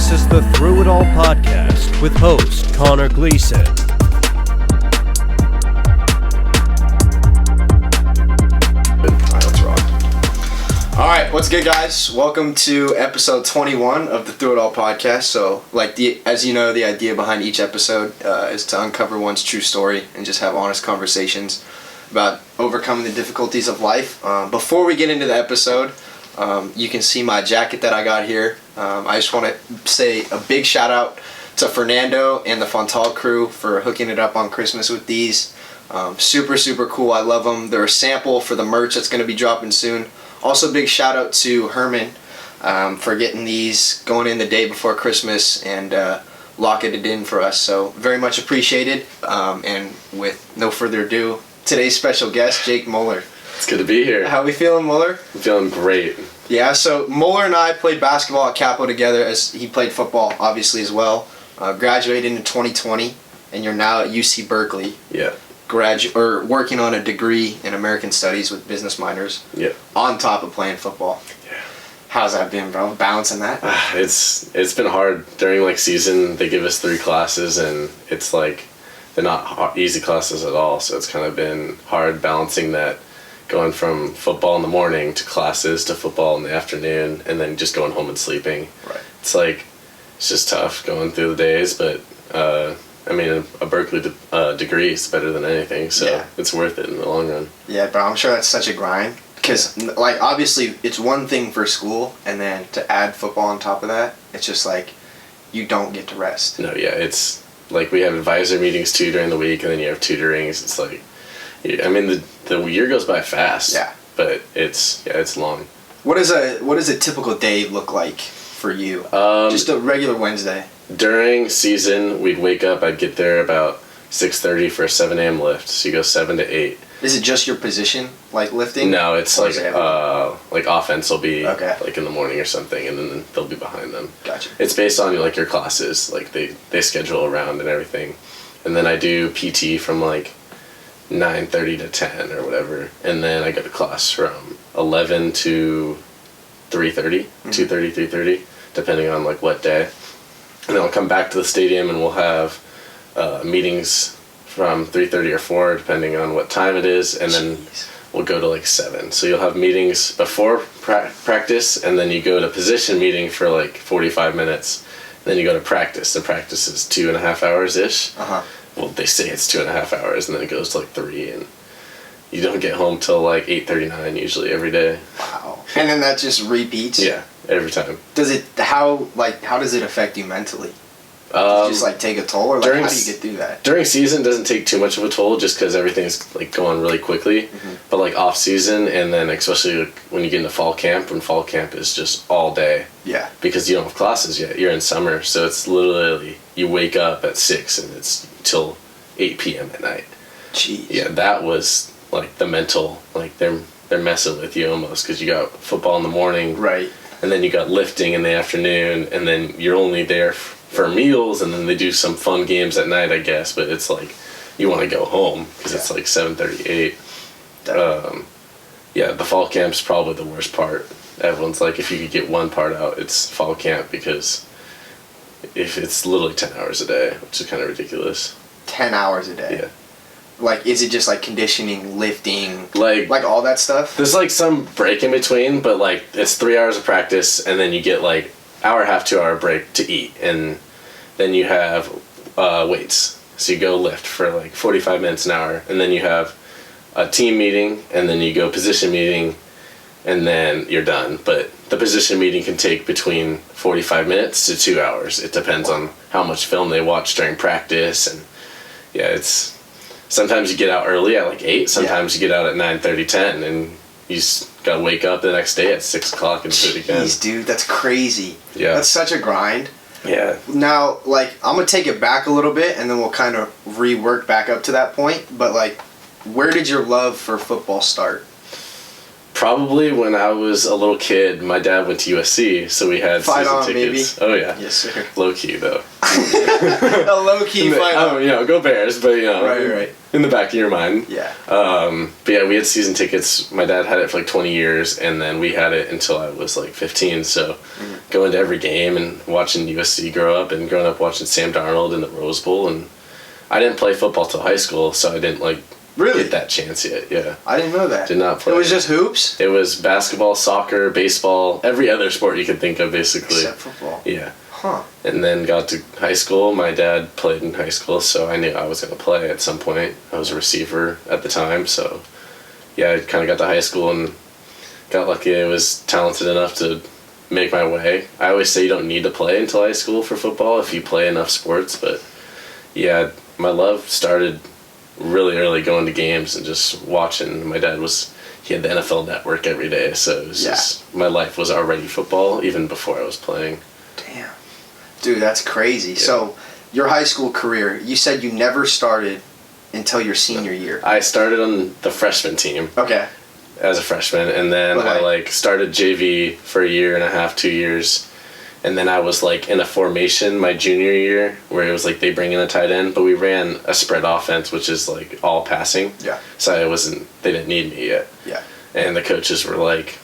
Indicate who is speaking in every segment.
Speaker 1: This is the Thru It All Podcast with host Connor Gleason.
Speaker 2: Let's rock. All right, what's good, guys? Welcome to episode 21 of the Thru It All Podcast. So, as you know, the idea behind each episode is to uncover one's true story and just have honest conversations about overcoming the difficulties of life. Before we get into the episode, you can see my jacket that I got here. I just want to say a big shout out to Fernando and the Fontal crew for hooking it up on Christmas with these. Super cool. I love them. They're a sample for the merch that's going to be dropping soon. Also, big shout out to Herman for getting these going in the day before Christmas and locking it in for us. So very much appreciated. And with no further ado, today's special guest, Jake Muller.
Speaker 3: It's good to be here.
Speaker 2: How we feeling, Muller?
Speaker 3: I'm feeling great.
Speaker 2: Yeah, so Muller and I played basketball at Capo together, as he played football, obviously, as well. Graduated in 2020, and you're now at UC Berkeley.
Speaker 3: Yeah.
Speaker 2: Working on a degree in American Studies with business minors.
Speaker 3: Yeah. On
Speaker 2: top of playing football.
Speaker 3: Yeah.
Speaker 2: How's that been, bro? Balancing that?
Speaker 3: It's been hard. During season, they give us 3 classes, and it's they're not easy classes at all. So it's kind of been hard balancing that. Going from football in the morning to classes to football in the afternoon and then just going home and sleeping.
Speaker 2: Right.
Speaker 3: It's just tough going through the days, but a Berkeley degree is better than anything, so yeah. It's worth it in the long run.
Speaker 2: Yeah, bro, I'm sure that's such a grind because obviously it's one thing for school and then to add football on top of that, it's just you don't get to rest.
Speaker 3: No, yeah, it's we have advisor meetings too during the week and then you have tutorings. It's the year goes by fast.
Speaker 2: Yeah.
Speaker 3: But it's long.
Speaker 2: What does a typical day look like for you? Just a regular Wednesday.
Speaker 3: During season, we'd wake up. I'd get there about 6:30 for a 7 a.m. lift. So you go 7 to 8. Is
Speaker 2: it just your position, lifting?
Speaker 3: No, it's offense will be
Speaker 2: okay.
Speaker 3: In the morning or something, and then they'll be behind them.
Speaker 2: Gotcha.
Speaker 3: It's based on your classes. They schedule around and everything, and then I do PT from 9:30 to 10 or whatever, and then I go to class from 11 to 3:30, 2:30, 3:30, depending on what day. And then I'll come back to the stadium and we'll have meetings from 3:30 or 4, depending on what time it is, and then we'll go to 7. So you'll have meetings before practice, and then you go to position meeting for 45 minutes, and then you go to practice. The practice is 2.5 hours-ish.
Speaker 2: Uh-huh.
Speaker 3: Well, they say it's 2.5 hours, and then it goes to 3, and you don't get home till 8:39 usually every day.
Speaker 2: Wow! And then that just repeats.
Speaker 3: Yeah, every time.
Speaker 2: How does it affect you mentally? Does it just take a toll, or how do you get through that?
Speaker 3: During season, it doesn't take too much of a toll, just because everything's going really quickly.
Speaker 2: Mm-hmm.
Speaker 3: But off season, and then especially when you get into fall camp, when fall camp is just all day.
Speaker 2: Yeah. Because
Speaker 3: you don't have classes yet. You're in summer, so it's literally you wake up at 6 and it's till 8 p.m. at night.
Speaker 2: Jeez.
Speaker 3: Yeah, that was the mental, they're messing with you almost, because you got football in the morning.
Speaker 2: Right.
Speaker 3: And then you got lifting in the afternoon, and then you're only there for meals, and then they do some fun games at night, I guess, but it's you want to go home because it's 7:38. Yeah, the fall camp's probably the worst part. Everyone's if you could get one part out, it's fall camp, because if it's literally 10 hours a day, which is kind of ridiculous.
Speaker 2: 10 hours a day?
Speaker 3: Yeah.
Speaker 2: Is it just conditioning, lifting, all that stuff?
Speaker 3: There's some break in between, but it's 3 hours of practice, and then you get hour and a half, 2 hour break to eat, and then you have weights. So you go lift for 45 minutes, an hour, and then you have a team meeting, and then you go position meeting, and then you're done. But the position meeting can take between 45 minutes to 2 hours. It depends on how much film they watch during practice, and yeah, sometimes you get out early at 8, sometimes you get out at 9:30, 10, and you just gotta wake up the next day at 6 o'clock and do it again.
Speaker 2: Jeez, dude, that's crazy.
Speaker 3: Yeah.
Speaker 2: That's such a grind.
Speaker 3: Yeah.
Speaker 2: Now, I'm gonna take it back a little bit, and then we'll kind of rework back up to that point, but where did your love for football start?
Speaker 3: Probably when I was a little kid, my dad went to USC, so we had season tickets. Baby. Oh yeah.
Speaker 2: Yes, sir.
Speaker 3: Low key though.
Speaker 2: A low key fight.
Speaker 3: Oh, go Bears, but
Speaker 2: right.
Speaker 3: In the back of your mind.
Speaker 2: Yeah.
Speaker 3: But yeah, we had season tickets. My dad had it for like 20 years, and then we had it until I was like 15. So going to every game and watching USC grow up, and growing up watching Sam Darnold in the Rose Bowl, and I didn't play football till high school, so I didn't get that chance yet. Yeah.
Speaker 2: I didn't know that.
Speaker 3: Did not play.
Speaker 2: It was just hoops?
Speaker 3: It was basketball, soccer, baseball, every other sport you could think of, basically.
Speaker 2: Except football.
Speaker 3: Yeah.
Speaker 2: Huh.
Speaker 3: And then got to high school. My dad played in high school, so I knew I was going to play at some point. I was a receiver at the time, so yeah, I kind of got to high school and got lucky. I was talented enough to make my way. I always say you don't need to play until high school for football if you play enough sports, but yeah, my love started really early, going to games and just watching. My dad he had the NFL Network every day, so it was just, my life was already football even before I was playing.
Speaker 2: Damn. Dude, that's crazy. Yeah. So, your high school career, you said you never started until your senior year.
Speaker 3: I started on the freshman team.
Speaker 2: Okay.
Speaker 3: As a freshman, and then I started JV for a year and a half, 2 years. And then I was in a formation my junior year where it was they bring in a tight end, but we ran a spread offense, which is all passing. Yeah. So they didn't need me yet. Yeah. And the coaches were like,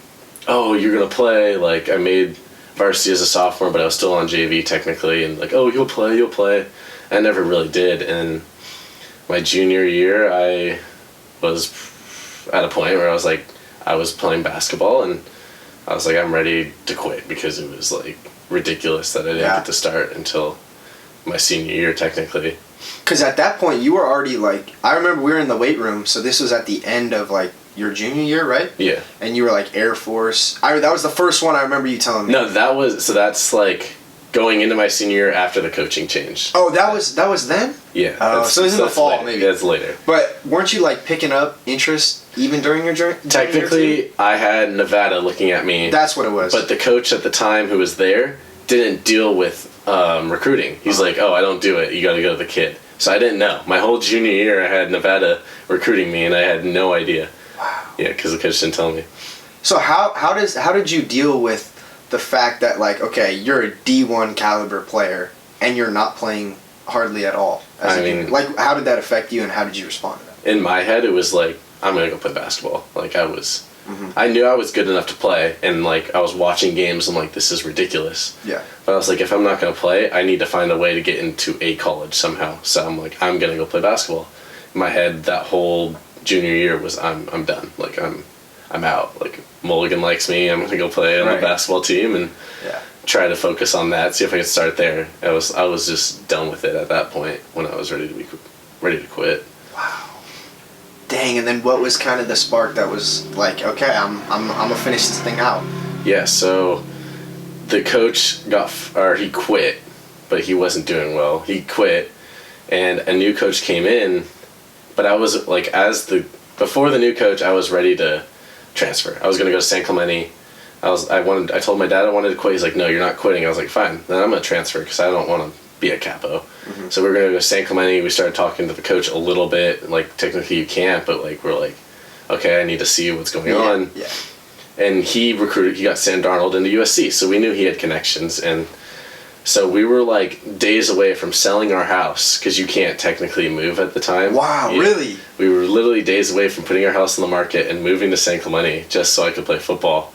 Speaker 3: "Oh, you're gonna play." I made varsity as a sophomore, but I was still on JV technically, and "Oh, you'll play." I never really did. And my junior year, I was at a point where I was playing basketball, and I was I'm ready to quit because it was ridiculous that I didn't get to start until my senior year technically.
Speaker 2: Because at that point you were already I remember we were in the weight room, so this was at the end of your junior year, right? Yeah. And you were Air Force. That was the first one I remember you telling me.
Speaker 3: No, that's going into my senior year after the coaching change.
Speaker 2: Oh, that was then?
Speaker 3: Yeah.
Speaker 2: So it was in the fall,
Speaker 3: later.
Speaker 2: maybe.
Speaker 3: That's later.
Speaker 2: But weren't you picking up interest even during your journey?
Speaker 3: Technically, I had Nevada looking at me.
Speaker 2: That's what it was.
Speaker 3: But the coach at the time who was there didn't deal with recruiting. He's "Oh, I don't do it. You got to go to the kid." So I didn't know. My whole junior year, I had Nevada recruiting me, and I had no idea. Wow. Yeah, because the coach didn't tell me.
Speaker 2: So how did you deal with the fact that okay, you're a D1 caliber player and you're not playing hardly at all? How did that affect you, and how did you respond to that?
Speaker 3: In my head, it was I'm gonna go play basketball. I knew I was good enough to play, and I was watching games. I'm this is ridiculous. Yeah. But I was if I'm not gonna play, I need to find a way to get into a college somehow. So I'm I'm gonna go play basketball. In my head, that whole junior year was I'm done. I'm out. Mulligan likes me. I'm gonna go play on the basketball team and try to focus on that. See if I can start there. I was just done with it at that point when I was ready to quit.
Speaker 2: Wow. Dang. And then what was kind of the spark that was okay, I'm gonna finish this thing out?
Speaker 3: Yeah. So the coach he quit, but he wasn't doing well. He quit, and a new coach came in. But I was before the new coach, I was ready to transfer. I was gonna go to San Clemente. I told my dad I wanted to quit. He's "No, you're not quitting." I was fine, then I'm gonna transfer because I don't want to be a capo. Mm-hmm. So we were gonna go to San Clemente. We started talking to the coach a little bit. Technically you can't, but we're okay, I need to see what's going on. Yeah. And he got Sam Darnold into USC, so we knew he had connections, and so we were days away from selling our house because you can't technically move at the time.
Speaker 2: Wow, yeah. Really?
Speaker 3: We were literally days away from putting our house on the market and moving to San Clemente just so I could play football.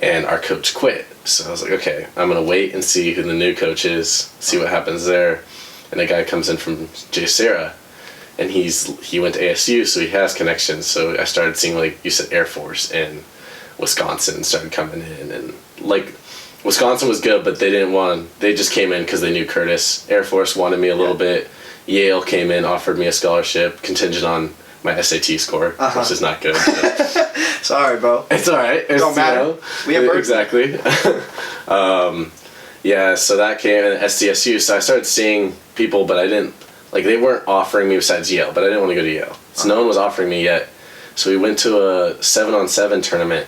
Speaker 3: And our coach quit. So I was okay, I'm going to wait and see who the new coach is, see what happens there. And a guy comes in from J. Sarah, and he went to ASU, so he has connections. So I started seeing, you said, Air Force and Wisconsin started coming in. And, Wisconsin was good, but they just came in because they knew Curtis. Air Force wanted me a little bit. Yale came in, offered me a scholarship, contingent on my SAT score, which is not good.
Speaker 2: Sorry, bro.
Speaker 3: It's all right.
Speaker 2: Don't matter. We have birthday.
Speaker 3: Exactly. So that came in SDSU. So I started seeing people, but I didn't, they weren't offering me besides Yale, but I didn't want to go to Yale. So no one was offering me yet. So we went to a 7-on-7 tournament,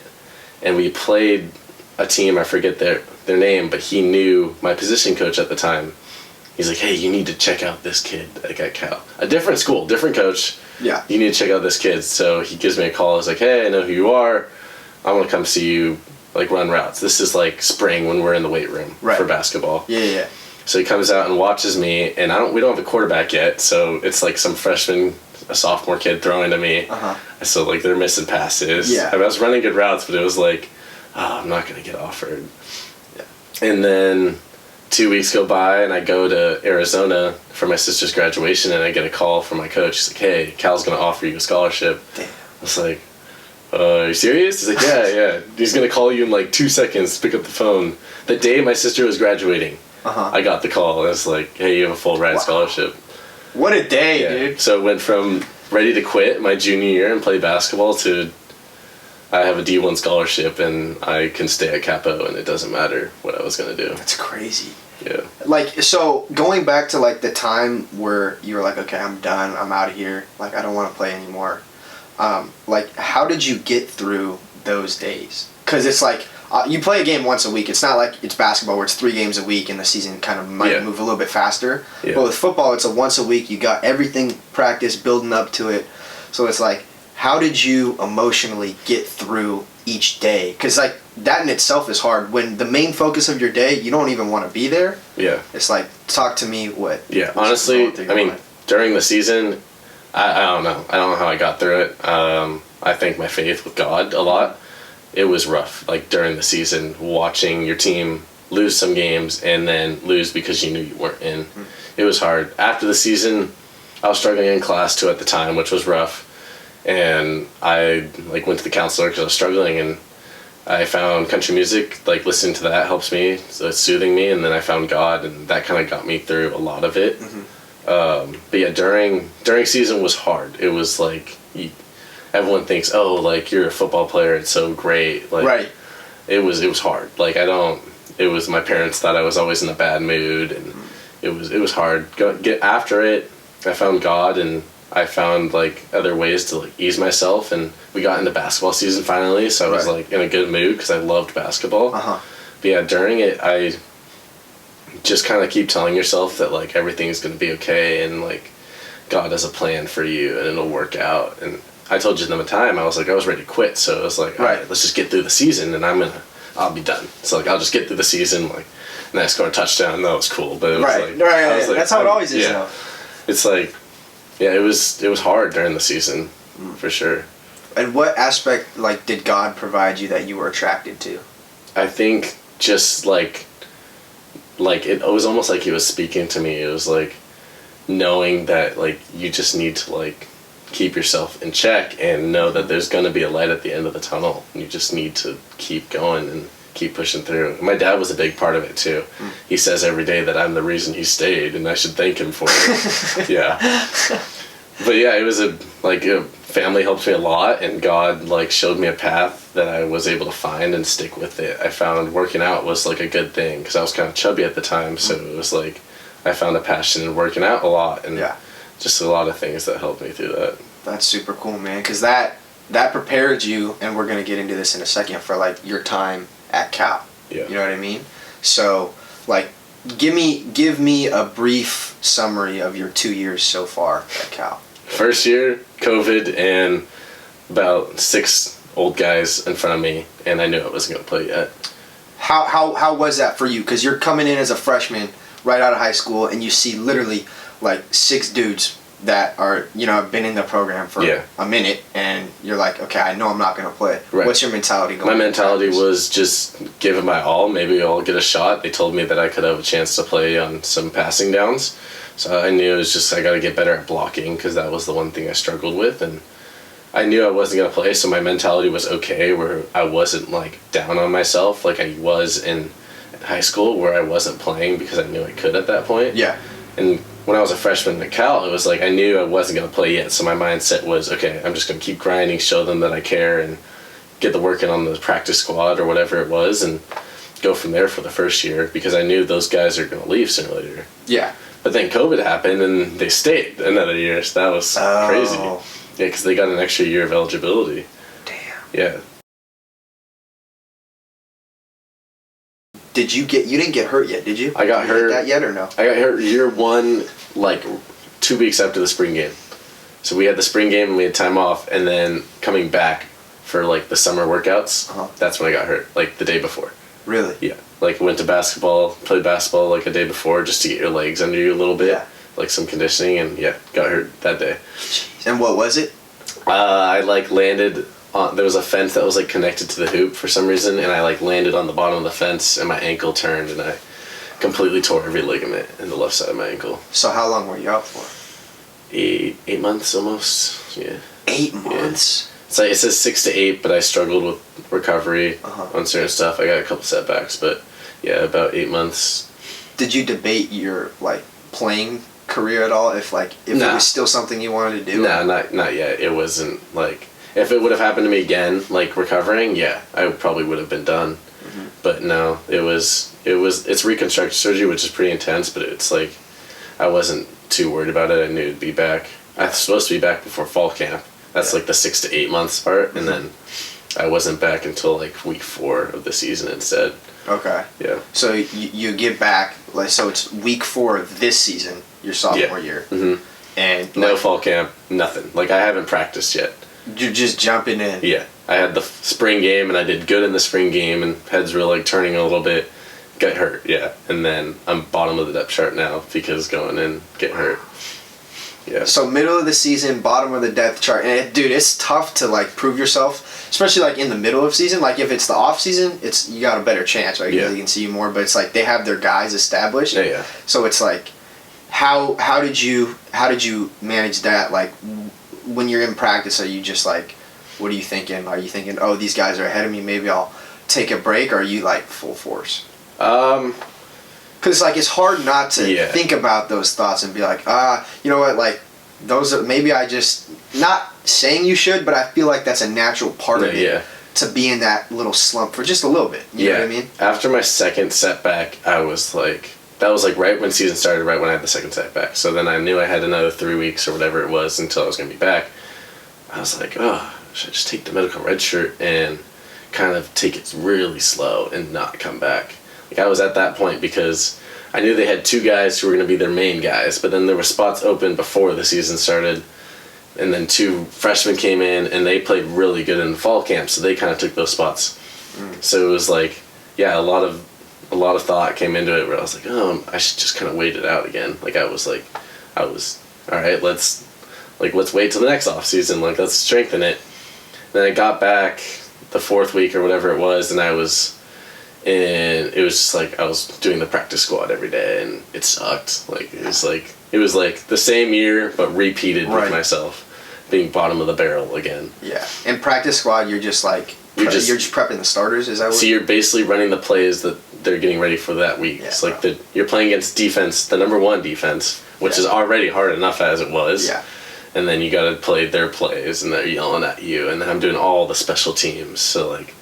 Speaker 3: and we played a team, I forget their name, but he knew my position coach at the time. He's "Hey, you need to check out this kid at Cal. A different school, different coach. Yeah. You need to check out this kid." So he gives me a call. He's "Hey, I know who you are. I want to come see you, like, run routes. This is, like, spring when we're in the weight room for basketball.
Speaker 2: Yeah.
Speaker 3: So he comes out and watches me, and we don't have a quarterback yet, so it's, like, some freshman, a sophomore kid throwing to me. So, like, they're missing passes.
Speaker 2: Yeah.
Speaker 3: I was running good routes, but it was like, I'm not going to get offered. Yeah. And then 2 weeks go by, and I go to Arizona for my sister's graduation, and I get a call from my coach. He's like, hey, Cal's going to offer you a scholarship.
Speaker 2: Damn.
Speaker 3: I was like, are you serious? He's like, yeah. He's going to call you in, like, 2 seconds to pick up the phone. The day my sister was graduating, I got the call. It's like, hey, you have a full ride scholarship.
Speaker 2: What a day, dude.
Speaker 3: So it went from ready to quit my junior year and play basketball to I have a D1 scholarship and I can stay at Capo and it doesn't matter what I was going to do.
Speaker 2: That's crazy.
Speaker 3: Yeah.
Speaker 2: Like, so going back to, like, the time where you were like, okay, I'm done, I'm out of here, like, I don't want to play anymore. Like, how did you get through those days? Because it's like, you play a game once a week. It's not like it's basketball where it's 3 games a week and the season kind of might move a little bit faster. Yeah. But with football, it's a once a week. You got everything practiced, building up to it. So it's like, how did you emotionally get through each day? Because, like, that in itself is hard. When the main focus of your day, you don't even want to be there. Yeah. It's like, talk to me what.
Speaker 3: Yeah, honestly, I mean, during the season, I don't know. I don't know how I got through it. I think my faith with God a lot. It was rough, like, during the season, watching your team lose some games and then lose because you knew you weren't in. It was hard. After the season, I was struggling in class, too, at the time, which was rough. And I, like, went to the counselor because I was struggling, and I found country music. Like, listening to that helps me, so it's soothing me, and then I found God, and that kind of got me through a lot of it. But yeah, during season was hard. It was like, everyone thinks, oh, like, you're a football player, it's so great. Like, it was hard. Like, it was, my parents thought I was always in a bad mood, and it was hard. Get after it, I found God, and I found, like, other ways to, like, ease myself, and we got into basketball season finally, so I was, like, in a good mood because I loved basketball. But yeah, during it, I just kind of keep telling yourself that, like, everything's going to be okay, and, like, God has a plan for you, and it'll work out. And I told you the time, I was like, I was ready to quit, so I was like, all right, let's just get through the season, and I'll be done. So, like, I'll just get through the season, like, and I scored a touchdown, that was cool, but it was like,
Speaker 2: that's how it always is, though.
Speaker 3: It's like, yeah, it was hard during the season, for sure.
Speaker 2: And what aspect, like, did God provide you that you were attracted to?
Speaker 3: I think just, like, it was almost like he was speaking to me. It was, like, knowing that, like, you just need to, like, keep yourself in check and know that there's going to be a light at the end of the tunnel. You just need to keep going and keep pushing through. My dad was a big part of it, too. He says every day that I'm the reason he stayed, and I should thank him for it. Yeah. But yeah, it was family helped me a lot, and God, like, showed me a path that I was able to find and stick with it. I found working out was, like, a good thing, because I was kind of chubby at the time, so it was like, I found a passion in working out a lot, and just a lot of things that helped me through that.
Speaker 2: That's super cool, man, because that prepared you, and we're going to get into this in a second, for, like, your time at Cal. Yeah. You know what I mean? So, like, give me a brief summary of your 2 years so far at Cal.
Speaker 3: First year, COVID, and about 6 old guys in front of me, and I knew I wasn't going to play yet.
Speaker 2: How was that for you? Because you're coming in as a freshman right out of high school, and you see literally, like, 6 dudes that are, you know, have been in the program for a minute, and you're like, okay, I know I'm not going to play. Right. What's your mentality going?
Speaker 3: My mentality was just give it my all. Maybe I'll get a shot. They told me that I could have a chance to play on some passing downs. So I knew it was just I got to get better at blocking, because that was the one thing I struggled with. And I knew I wasn't going to play, so my mentality was okay, where I wasn't, like, down on myself like I was in high school, where I wasn't playing because I knew I could at that point. Yeah. And when I was a freshman at Cal, it was like I knew I wasn't going to play yet, so my mindset was, okay, I'm just going to keep grinding, show them that I care, and get the work in on the practice squad or whatever it was, and go from there for the first year, because I knew those guys are going to leave sooner or later. Yeah. But then COVID happened, and they stayed another year, so that was crazy. Yeah, because they got an extra year of eligibility. Damn. Yeah.
Speaker 2: You didn't get hurt yet, did you?
Speaker 3: I got hurt.
Speaker 2: Did that yet or no?
Speaker 3: I got hurt year 1, like 2 weeks after the spring game. So we had the spring game and we had time off, and then coming back for like the summer workouts. That's when I got hurt, like the day before.
Speaker 2: Really?
Speaker 3: Yeah. Like went to played basketball like a day before just to get your legs under you a little bit.
Speaker 2: Yeah.
Speaker 3: Like some conditioning, and got hurt that day.
Speaker 2: Jeez. And what was it?
Speaker 3: I like landed on, there was a fence that was like connected to the hoop for some reason, and I like landed on the bottom of the fence and my ankle turned and I completely tore every ligament in the left side of my ankle.
Speaker 2: So how long were you out for?
Speaker 3: 8 months almost. Yeah.
Speaker 2: 8 months?
Speaker 3: Yeah. It's like, it says 6 to 8, but I struggled with recovery on certain stuff. I got a couple setbacks, but yeah, about 8 months.
Speaker 2: Did you debate your like playing career at all? If it was still something you wanted to do?
Speaker 3: No, not yet. It wasn't like, if it would have happened to me again, like recovering, I probably would have been done. Mm-hmm. But no, it's reconstructive surgery, which is pretty intense, but it's like, I wasn't too worried about it. I knew it'd be back. I was supposed to be back before fall camp. That's like the 6 to 8 months part, and then I wasn't back until like week 4 of the season instead.
Speaker 2: Okay.
Speaker 3: Yeah.
Speaker 2: So you get back, like, so it's week 4 of this season, your sophomore year. Mm-hmm. And
Speaker 3: no fall camp, nothing. Like, I haven't practiced yet.
Speaker 2: You're just jumping in.
Speaker 3: Yeah. I had the spring game, and I did good in the spring game, and heads were like turning a little bit. Got hurt, yeah. And then I'm bottom of the depth chart now because going in, getting hurt. Yeah.
Speaker 2: So middle of the season, bottom of the depth chart, and dude, it's tough to like prove yourself, especially like in the middle of season. Like if it's the off season, you got a better chance, right?
Speaker 3: Yeah.
Speaker 2: They can see you more, but it's like they have their guys established.
Speaker 3: Yeah.
Speaker 2: So it's like, how did you manage that? Like when you're in practice, are you just like, what are you thinking? Are you thinking, oh, these guys are ahead of me, maybe I'll take a break? Or are you like full force? Because like it's hard not to think about those thoughts and be like, you know what, like those are, maybe I just, not saying you should, but I feel like that's a natural part of it to be in that little slump for just a little bit. You know what I mean?
Speaker 3: After my second setback, I was like, that was like right when season started, right when I had the second setback. So then I knew I had another 3 weeks or whatever it was until I was going to be back. I was like, oh, should I just take the medical red shirt and kind of take it really slow and not come back? Like I was at that point because I knew they had 2 guys who were going to be their main guys, but then there were spots open before the season started, and then 2 freshmen came in and they played really good in fall camp, so they kind of took those spots. So it was like, a lot of thought came into it where I was like, oh, I should just kind of wait it out again. Like I was all right, let's wait till the next off season. Like let's strengthen it. Then I got back the 4th week or whatever it was, and it was just like I was doing the practice squad every day, and it sucked. Like it was like the same year but repeated with myself, being bottom of the barrel again. Yeah.
Speaker 2: In practice squad, you're just like you're just prepping the starters. Is that what?
Speaker 3: So you're basically running the plays that they're getting ready for that week. It's like you're playing against defense, the number 1 defense, which is already hard enough as it was. Yeah. And then you got to play their plays, and they're yelling at you. And then I'm doing all the special teams, so like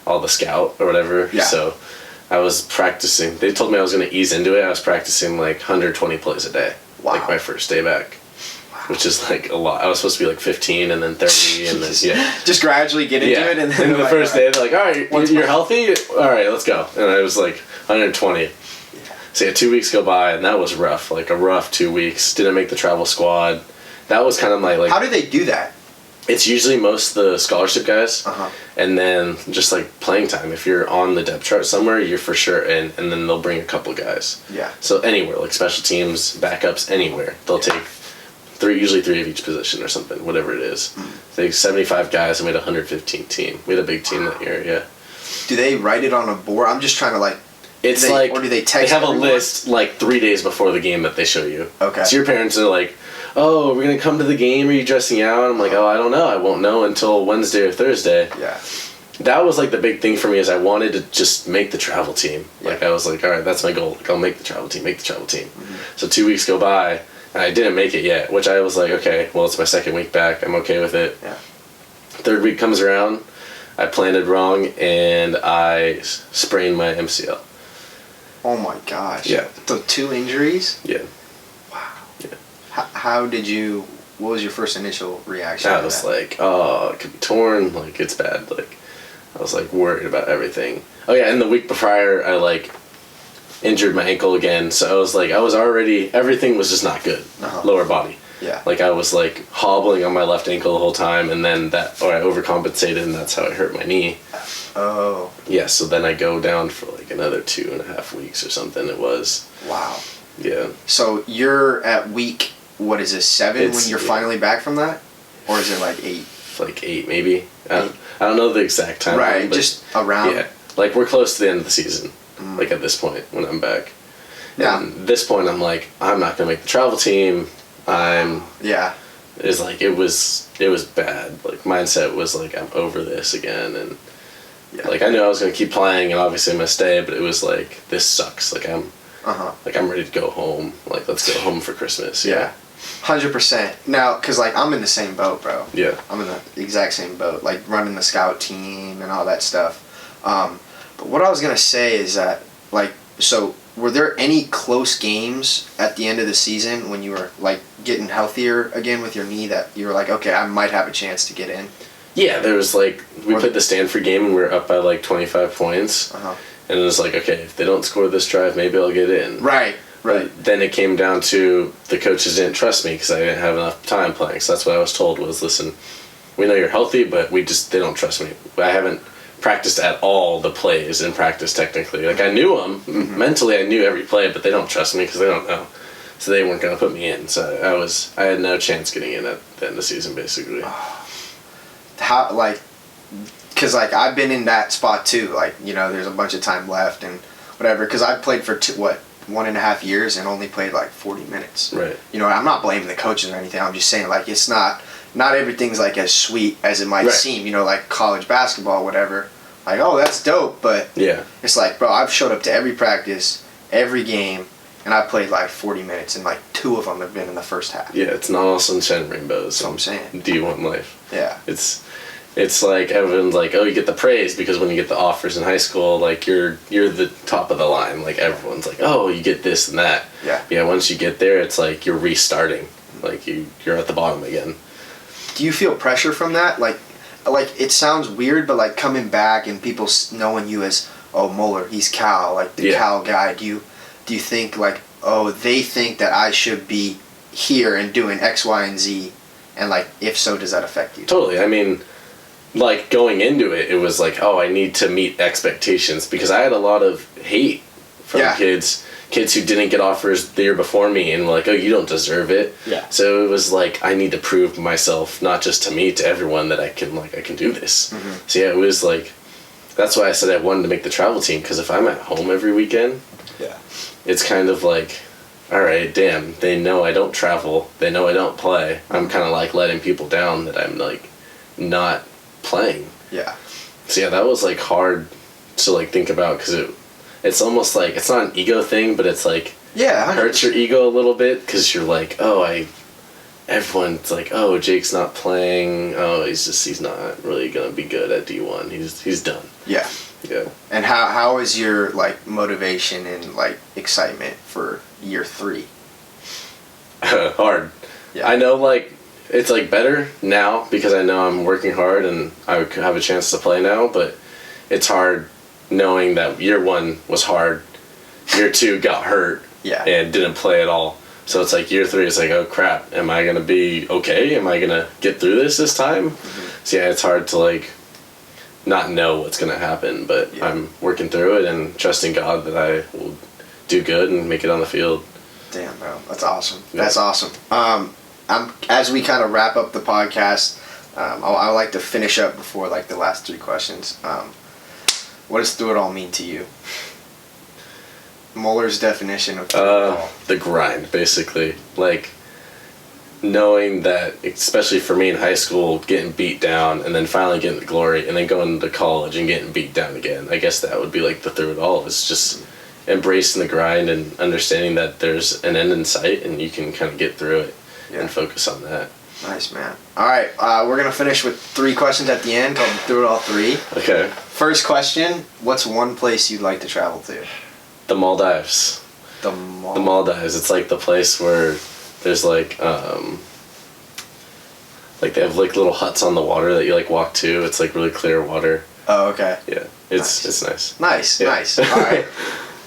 Speaker 3: all the scout or whatever. Yeah. So I was practicing. They told me I was going to ease into it. I was practicing like 120 plays a day. Wow. Like my first day back, which is like a lot. I was supposed to be like 15 and then 30 and then
Speaker 2: just gradually get into it. And then
Speaker 3: the like, first day they're like, all right, you're healthy. All right, let's go. And I was like 120. Yeah. So 2 weeks go by, and that was rough. Like a rough 2 weeks. Didn't make the travel squad. That was kind of my like.
Speaker 2: How do they do that?
Speaker 3: It's usually most the scholarship guys, and then just like playing time. If you're on the depth chart somewhere, you're for sure in, and then they'll bring a couple guys. Yeah. So anywhere, like special teams, backups, anywhere, they'll take usually 3 of each position or something, whatever it is. They 75 guys, and we had a 115 team. We had a big team that year. Yeah.
Speaker 2: Do they write it on a board? I'm just trying to like.
Speaker 3: Or do they text? They have everyone? A list like 3 days before the game that they show you. Okay. So your parents are like, oh, we're going to come to the game, are you dressing out? I'm like, oh, I don't know. I won't know until Wednesday or Thursday. Yeah. That was like the big thing for me is I wanted to just make the travel team. Yeah. Like I was like, all right, that's my goal. Like I'll make the travel team. So 2 weeks go by, and I didn't make it yet, which I was like, okay, well, it's my 2nd week back. I'm okay with it. Yeah. 3rd week comes around, I planted wrong, and I sprained my MCL.
Speaker 2: Oh my gosh.
Speaker 3: Yeah.
Speaker 2: So 2 injuries?
Speaker 3: Yeah.
Speaker 2: Wow. Yeah. What was your first initial reaction?
Speaker 3: I was like, oh, it could be torn, like it's bad. Like I was like worried about everything. Oh yeah, and the week prior I like injured my ankle again, so I was already, everything was just not good. Lower body.
Speaker 2: Yeah.
Speaker 3: Like I was like hobbling on my left ankle the whole time, and then I overcompensated, and that's how I hurt my knee.
Speaker 2: Oh.
Speaker 3: Yeah, so then I go down for like another 2.5 weeks or something it was.
Speaker 2: Wow.
Speaker 3: Yeah.
Speaker 2: So you're at week, what is it, 7 when you're finally back from that? Or is it like 8?
Speaker 3: Like 8 maybe. I don't know the exact time.
Speaker 2: Right, just around.
Speaker 3: Yeah, like we're close to the end of the season. Like at this point when I'm back.
Speaker 2: Yeah.
Speaker 3: And at this point I'm like, I'm not gonna make the travel team.
Speaker 2: Yeah.
Speaker 3: It's like it was bad. Like mindset was like I'm over this again, and like I knew I was gonna keep playing and obviously I'm gonna stay, but it was like this sucks. Like I'm ready to go home. Like let's go home for Christmas.
Speaker 2: Yeah. 100%. Now, because, like, I'm in the same boat, bro.
Speaker 3: Yeah.
Speaker 2: I'm in the exact same boat, like, running the scout team and all that stuff. But what I was going to say is that, like, so were there any close games at the end of the season when you were, like, getting healthier again with your knee that you were like, okay, I might have a chance to get in?
Speaker 3: Yeah, there was, like, we played the Stanford game and we were up by, like, 25 points.
Speaker 2: Uh-huh.
Speaker 3: And it was like, okay, if they don't score this drive, maybe I'll get in.
Speaker 2: Right.
Speaker 3: But then it came down to the coaches didn't trust me because I didn't have enough time playing. So that's what I was told was, listen, we know you're healthy, but they don't trust me. I haven't practiced at all the plays in practice technically. Like I knew them. Mm-hmm. Mentally I knew every play, but they don't trust me because they don't know. So they weren't going to put me in. So I had no chance getting in at the end of the season basically.
Speaker 2: How, like, because, like, I've been in that spot too. Like, you know, there's a bunch of time left and whatever. Because I played for 1.5 years and only played like 40 minutes.
Speaker 3: Right.
Speaker 2: You know, I'm not blaming the coaches or anything. I'm just saying, like, it's not everything's like as sweet as it might seem. You know, like college basketball, whatever. Like, oh, that's dope, but
Speaker 3: yeah,
Speaker 2: it's like, bro, I've showed up to every practice, every game, and I played like 40 minutes, and like 2 of them have been in the first half.
Speaker 3: Yeah, it's not all sunshine and rainbows.
Speaker 2: That's what I'm saying.
Speaker 3: D1 life.
Speaker 2: Yeah.
Speaker 3: It's like everyone's like, oh, you get the praise because when you get the offers in high school, like you're the top of the line. Like everyone's like, oh, you get this and that.
Speaker 2: Yeah.
Speaker 3: Yeah. Once you get there, it's like you're restarting. Like you're at the bottom again.
Speaker 2: Do you feel pressure from that? Like it sounds weird, but like coming back and people knowing you as, oh, Muller, he's Cal, like the Cal guy. Do you think like, oh, they think that I should be here and doing X, Y, and Z, and like if so, does that affect you?
Speaker 3: Totally. I mean, like going into it, it was like, oh, I need to meet expectations because I had a lot of hate from kids who didn't get offers the year before me and were like, oh, you don't deserve it.
Speaker 2: Yeah.
Speaker 3: So it was like I need to prove myself, not just to me, to everyone that I can do this.
Speaker 2: Mm-hmm.
Speaker 3: So yeah, it was like that's why I said I wanted to make the travel team because if I'm at home every weekend, it's kind of like, all right, damn, they know I don't travel, they know I don't play. I'm kind of like letting people down that I'm like not playing.
Speaker 2: Yeah.
Speaker 3: So yeah, that was like hard to like think about because it's almost like it's not an ego thing, but it's like hurts your ego a little bit because you're like, oh, everyone's like, oh, Jake's not playing. Oh, he's not really gonna be good at D1. He's done.
Speaker 2: Yeah.
Speaker 3: Yeah.
Speaker 2: And how is your like motivation and like excitement for year 3?
Speaker 3: Hard.
Speaker 2: Yeah.
Speaker 3: I know like it's like better now because I know I'm working hard and I have a chance to play now, but it's hard knowing that year 1 was hard, year 2 got hurt and didn't play at all. So it's like year 3 is like, oh crap, am I gonna be okay? Am I gonna get through this time? Mm-hmm. So yeah, it's hard to like not know what's gonna happen, but I'm working through it and trusting God that I will do good and make it on the field.
Speaker 2: Damn, bro, that's awesome. Yeah. That's awesome. As we kind of wrap up the podcast, I like to finish up before like the last 3 questions. What does Thru It All mean to you? Muller's definition of Thru It All.
Speaker 3: The grind, basically. Like knowing that, especially for me in high school, getting beat down and then finally getting the glory and then going to college and getting beat down again. I guess that would be like the Thru It All. It's just embracing the grind and understanding that there's an end in sight and you can kind of get through it and focus on that.
Speaker 2: Nice, man. All right, we're going to finish with 3 questions at the end called Thru It All 3.
Speaker 3: Okay.
Speaker 2: First question, what's one place you'd like to travel to?
Speaker 3: The Maldives. The Maldives. It's like the place where there's like they have like little huts on the water that you like walk to. It's like really clear water.
Speaker 2: Oh, okay.
Speaker 3: Yeah, it's nice.
Speaker 2: Nice. All right.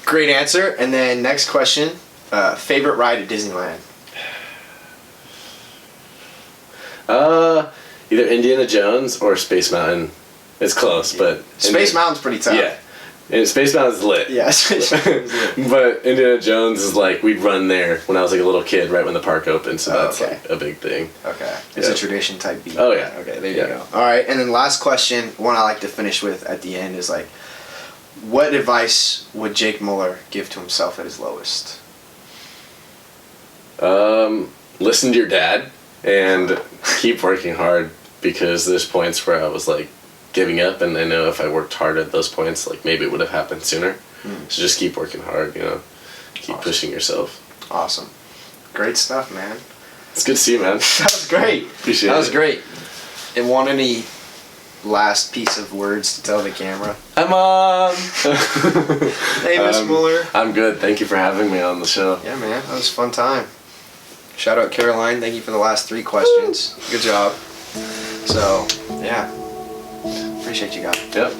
Speaker 2: Great answer. And then next question, favorite ride at Disneyland?
Speaker 3: Either Indiana Jones or Space Mountain. It's close, but...
Speaker 2: Space Mountain's pretty tough.
Speaker 3: Yeah. And Space Mountain's lit.
Speaker 2: Yeah, Space Mountain's lit.
Speaker 3: But Indiana Jones is like, we'd run there when I was like a little kid right when the park opened, so that's like a big thing.
Speaker 2: Okay. It's a tradition type beat.
Speaker 3: Oh, yeah.
Speaker 2: Okay, there you go. All right, and then last question, one I like to finish with at the end is like, what advice would Jake Muller give to himself at his lowest?
Speaker 3: Listen to your dad and keep working hard, because there's points where I was like giving up, and I know if I worked hard at those points, like maybe it would have happened sooner. So just keep working hard, keep pushing yourself.
Speaker 2: Awesome. Great stuff, man.
Speaker 3: It's good to see you, man.
Speaker 2: That was great.
Speaker 3: Appreciate it.
Speaker 2: That was great. And want any last piece of words to tell the camera?
Speaker 3: I'm on.
Speaker 2: Hey, Miss Muller.
Speaker 3: I'm good. Thank you for having me on the show.
Speaker 2: Yeah, man. That was a fun time. Shout out Caroline. Thank you for the last 3 questions. Good job. So, yeah. Appreciate you guys.
Speaker 3: Yep.